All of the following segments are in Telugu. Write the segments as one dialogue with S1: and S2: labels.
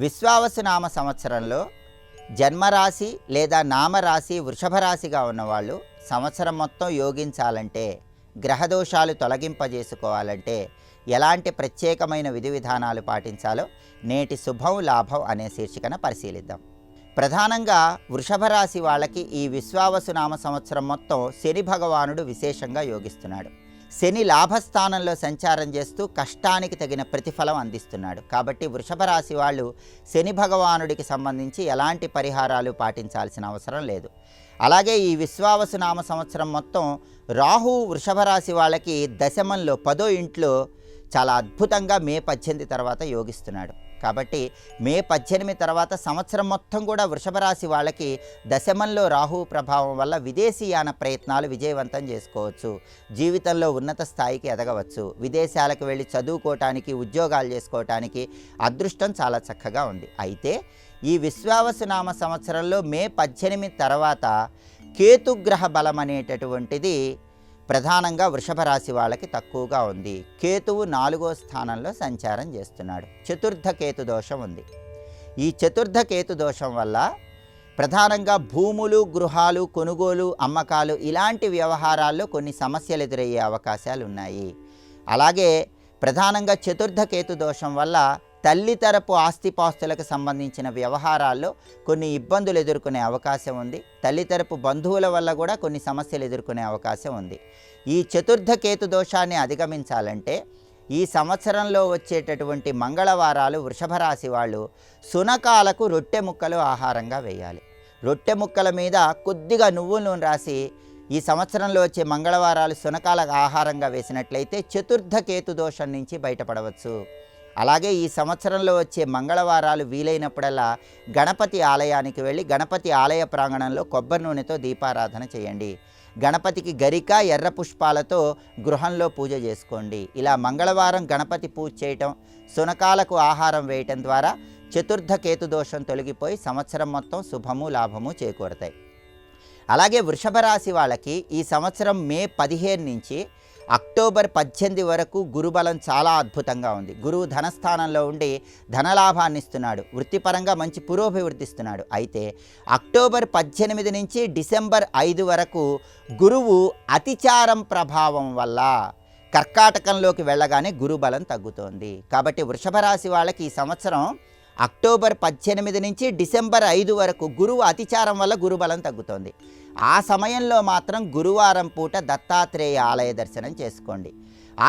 S1: విశ్వావసునామ సంవత్సరంలో జన్మరాశి లేదా నామరాశి వృషభ రాశిగా ఉన్నవాళ్ళు సంవత్సరం మొత్తం యోగించాలంటే, గ్రహదోషాలు తొలగింపజేసుకోవాలంటే ఎలాంటి ప్రత్యేకమైన విధి విధానాలు పాటించాలో నేటి శుభం లాభం అనే శీర్షికన పరిశీలిద్దాం. ప్రధానంగా వృషభ రాశి వాళ్ళకి ఈ విశ్వావసునామ సంవత్సరం మొత్తం శని భగవానుడు విశేషంగా యోగిస్తున్నాడు. శని లాభస్థానంలో సంచారం చేస్తూ కష్టానికి తగిన ప్రతిఫలం అందిస్తున్నాడు. కాబట్టి వృషభ రాశి వాళ్ళు శని భగవానుడికి సంబంధించి ఎలాంటి పరిహారాలు పాటించాల్సిన అవసరం లేదు. అలాగే ఈ విశ్వావసునామ సంవత్సరం మొత్తం రాహు వృషభ రాశి వాళ్ళకి దశమంలో 10వ ఇంట్లో చాలా అద్భుతంగా మే 18 తర్వాత యోగిస్తున్నాడు. కాబట్టి మే 18 తర్వాత సంవత్సరం మొత్తం కూడా వృషభ రాశి వాళ్ళకి దశమంలో రాహు ప్రభావం వల్ల విదేశీయాన ప్రయత్నాలు విజయవంతం చేసుకోవచ్చు, జీవితంలో ఉన్నత స్థాయికి ఎదగవచ్చు, విదేశాలకు వెళ్ళి చదువుకోవటానికి, ఉద్యోగాలు చేసుకోవటానికి అదృష్టం చాలా చక్కగా ఉంది. అయితే ఈ విశ్వావసునామ సంవత్సరంలో మే 18 తర్వాత కేతుగ్రహ బలం అనేటటువంటిది ప్రధానంగా వృషభ రాశి వాళ్ళకి తక్కువగా ఉంది. కేతువు 4వ స్థానంలో సంచారం చేస్తున్నాడు. చతుర్థ కేతు దోషం ఉంది. ఈ చతుర్థ కేతు దోషం వల్ల ప్రధానంగా భూములు, గృహాలు, కొనుగోలు, అమ్మకాలు ఇలాంటి వ్యవహారాల్లో కొన్ని సమస్యలు ఎదురయ్యే అవకాశాలు ఉన్నాయి. అలాగే ప్రధానంగా చతుర్థ కేతు దోషం వల్ల తల్లి తరపు ఆస్తిపాస్తులకు సంబంధించిన వ్యవహారాల్లో కొన్ని ఇబ్బందులు ఎదుర్కొనే అవకాశం ఉంది. తల్లి తరపు బంధువుల వల్ల కూడా కొన్ని సమస్యలు ఎదుర్కొనే అవకాశం ఉంది. ఈ చతుర్థ కేతు దోషాన్ని అధిగమించాలంటే ఈ సంవత్సరంలో వచ్చేటటువంటి మంగళవారాలు వృషభ రాశి వాళ్ళు శునకాలకు రొట్టె ముక్కలు ఆహారంగా వేయాలి. రొట్టె ముక్కల మీద కొద్దిగా నువ్వుల నూనె రాసి ఈ సంవత్సరంలో వచ్చే మంగళవారాలు శునకాలకు ఆహారంగా వేసినట్లయితే చతుర్థ కేతు దోషం నుంచి బయటపడవచ్చు. అలాగే ఈ సంవత్సరంలో వచ్చే మంగళవారాలు వీలైనప్పుడల్లా గణపతి ఆలయానికి వెళ్ళి గణపతి ఆలయ ప్రాంగణంలో కొబ్బరి నూనెతో దీపారాధన చేయండి. గణపతికి గరిక, ఎర్ర పుష్పాలతో గృహంలో పూజ చేసుకోండి. ఇలా మంగళవారం గణపతి పూజ చేయటం, శునకాలకు ఆహారం వేయటం ద్వారా చతుర్థ కేతు దోషం తొలగిపోయి సంవత్సరం మొత్తం శుభము లాభము చేకూరతాయి. అలాగే వృషభ రాశి వాళ్ళకి ఈ సంవత్సరం మే 15 నుంచి అక్టోబర్ 18 వరకు గురుబలం చాలా అద్భుతంగా ఉంది. గురువు ధనస్థానంలో ఉండి ధనలాభాన్ని ఇస్తున్నాడు, వృత్తిపరంగా మంచి పురోభివృద్ధిస్తున్నాడు. అయితే అక్టోబర్ 18 నుంచి డిసెంబర్ 5 వరకు గురువు అతిచారం ప్రభావం వల్ల కర్కాటకంలోకి వెళ్ళగానే గురుబలం తగ్గుతోంది. కాబట్టి వృషభ రాశి వాళ్ళకి ఈ సంవత్సరం అక్టోబర్ 18 నుంచి డిసెంబర్ 5 వరకు గురువు అతిచారం వల్ల గురుబలం తగ్గుతోంది. ఆ సమయంలో మాత్రం గురువారం పూట దత్తాత్రేయ ఆలయ దర్శనం చేసుకోండి.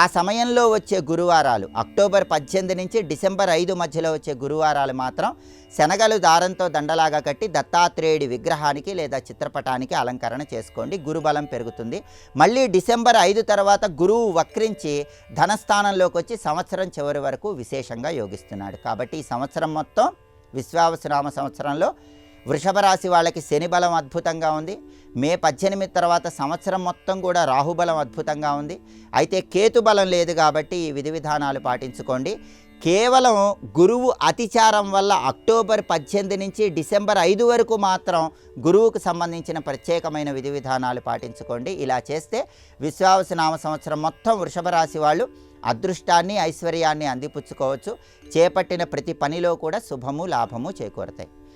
S1: ఆ సమయంలో వచ్చే గురువారాలు అక్టోబర్ 18 నుంచి డిసెంబర్ 5 మధ్యలో వచ్చే గురువారాలు మాత్రం శనగలు దారంతో దండలాగా కట్టి దత్తాత్రేయుడి విగ్రహానికి లేదా చిత్రపటానికి అలంకరణ చేసుకోండి. గురుబలం పెరుగుతుంది. మళ్ళీ డిసెంబర్ 5 తర్వాత గురువు వక్రించి ధనస్థానంలోకి వచ్చి సంవత్సరం చివరి వరకు విశేషంగా యోగిస్తున్నాడు. కాబట్టి ఈ సంవత్సరం మొత్తం విశ్వావసునామ సంవత్సరంలో వృషభ రాశి వాళ్ళకి శని బలం అద్భుతంగా ఉంది. మే 18 తర్వాత సంవత్సరం మొత్తం కూడా రాహుబలం అద్భుతంగా ఉంది. అయితే కేతు బలం లేదు కాబట్టి ఈ విధి విధానాలు పాటించుకోండి. కేవలం గురువు అతిచారం వల్ల అక్టోబర్ 18 నుంచి డిసెంబర్ 5 వరకు మాత్రం గురువుకు సంబంధించిన ప్రత్యేకమైన విధి విధానాలు పాటించుకోండి. ఇలా చేస్తే విశ్వావసునామ సంవత్సరం మొత్తం వృషభ రాశి వాళ్ళు అదృష్టాన్ని, ఐశ్వర్యాన్ని అందిపుచ్చుకోవచ్చు. చేపట్టిన ప్రతి పనిలో కూడా శుభము లాభము చేకూరతాయి.